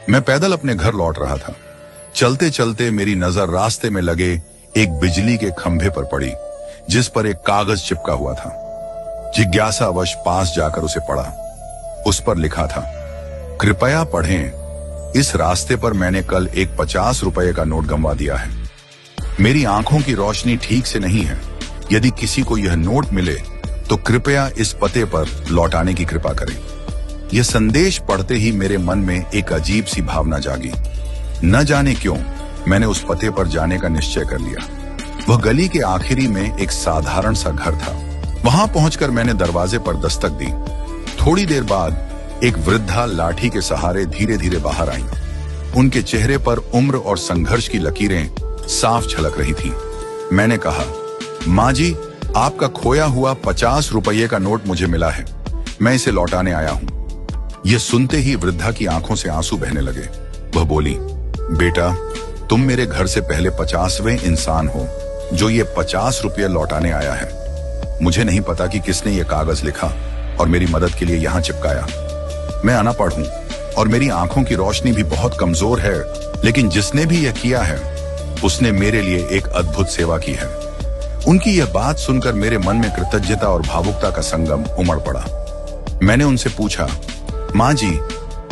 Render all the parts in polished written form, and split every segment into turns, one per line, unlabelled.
मैं पैदल अपने घर लौट रहा था। चलते चलते मेरी नजर रास्ते में लगे एक बिजली के खंभे पर पड़ी, जिस पर एक कागज चिपका हुआ था। जिज्ञासावश पास जाकर उसे पढ़ा। उस पर लिखा था, कृपया पढ़ें, इस रास्ते पर मैंने कल एक 50 रुपए का नोट गंवा दिया है। मेरी आंखों की रोशनी ठीक से नहीं है। यदि किसी को यह नोट मिले तो कृपया इस पते पर लौटाने की कृपा करें। यह संदेश पढ़ते ही मेरे मन में एक अजीब सी भावना जागी। न जाने क्यों मैंने उस पते पर जाने का निश्चय कर लिया। वह गली के आखिरी में एक साधारण सा घर था। वहां पहुंचकर मैंने दरवाजे पर दस्तक दी। थोड़ी देर बाद एक वृद्धा लाठी के सहारे धीरे धीरे बाहर आई। उनके चेहरे पर उम्र और संघर्ष की लकीरें साफ झलक रही थीं। मैंने कहा, माँ जी, आपका खोया हुआ 50 रुपये का नोट मुझे मिला है। मैं इसे लौटाने आया हूं। यह सुनते ही वृद्धा की आंखों से आंसू बहने लगे। वह बोली, बेटा, तुम मेरे घर से पहले 50वें इंसान हो जो ये 50 रुपये लौटाने आया है। मुझे नहीं पता कि किसने ये कागज लिखा और मेरी मदद के लिए यहाँ चिपकाया। मैं अनपढ़ हूँ और मेरी आंखों की रोशनी भी बहुत कमजोर है, लेकिन जिसने भी यह किया है उसने मेरे लिए एक अद्भुत सेवा की है। उनकी यह बात सुनकर मेरे मन में कृतज्ञता और भावुकता का संगम उमड़ पड़ा। मैंने उनसे पूछा, माँ जी,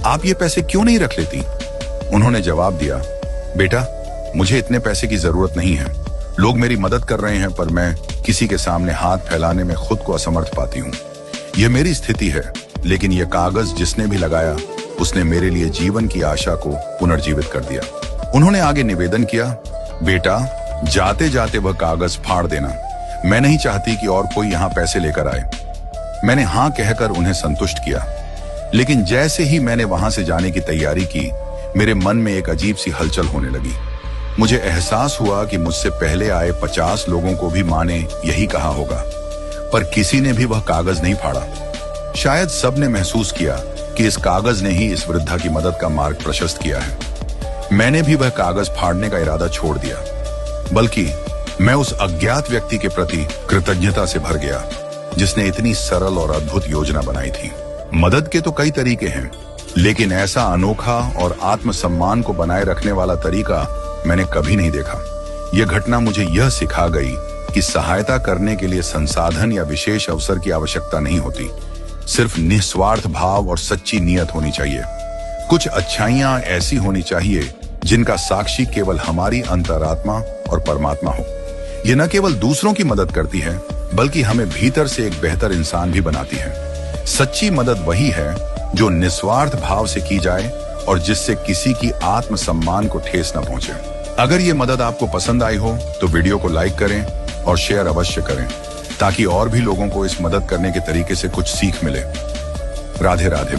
आप ये पैसे क्यों नहीं रख लेती? उन्होंने जवाब दिया, बेटा, मुझे इतने पैसे की जरूरत नहीं है। लोग मेरी मदद कर रहे हैं, पर मैं किसी के सामने हाथ फैलाने में खुद को असमर्थ पाती हूँ। यह मेरी स्थिति है, लेकिन यह कागज जिसने भी लगाया उसने मेरे लिए जीवन की आशा को पुनर्जीवित कर दिया। उन्होंने आगे निवेदन किया, बेटा, जाते जाते वह कागज फाड़ देना। मैं नहीं चाहती कि और कोई यहाँ पैसे लेकर आए। मैंने हाँ कहकर उन्हें संतुष्ट किया, लेकिन जैसे ही मैंने वहां से जाने की तैयारी की, मेरे मन में एक अजीब सी हलचल होने लगी। मुझे एहसास हुआ कि मुझसे पहले आए 50 लोगों को भी माँ ने यही कहा होगा, पर किसी ने भी वह कागज नहीं फाड़ा। शायद सबने महसूस किया कि इस कागज ने ही इस वृद्धा की मदद का मार्ग प्रशस्त किया है। मैंने भी वह कागज फाड़ने का इरादा छोड़ दिया, बल्कि मैं उस अज्ञात व्यक्ति के प्रति कृतज्ञता से भर गया जिसने इतनी सरल और अद्भुत योजना बनाई थी। मदद के तो कई तरीके हैं, लेकिन ऐसा अनोखा और आत्मसम्मान को बनाए रखने वाला तरीका मैंने कभी नहीं देखा। यह घटना मुझे यह सिखा गई कि सहायता करने के लिए संसाधन या विशेष अवसर की आवश्यकता नहीं होती, सिर्फ निस्वार्थ भाव और सच्ची नीयत होनी चाहिए। कुछ अच्छाइयां ऐसी होनी चाहिए जिनका साक्षी केवल हमारी अंतरात्मा और परमात्मा हो। यह न केवल दूसरों की मदद करती है, बल्कि हमें भीतर से एक बेहतर इंसान भी बनाती है। सच्ची मदद वही है जो निस्वार्थ भाव से की जाए और जिससे किसी की आत्मसम्मान को ठेस न पहुंचे। अगर ये मदद आपको पसंद आई हो तो वीडियो को लाइक करें और शेयर अवश्य करें, ताकि और भी लोगों को इस मदद करने के तरीके से कुछ सीख मिले। राधे राधे।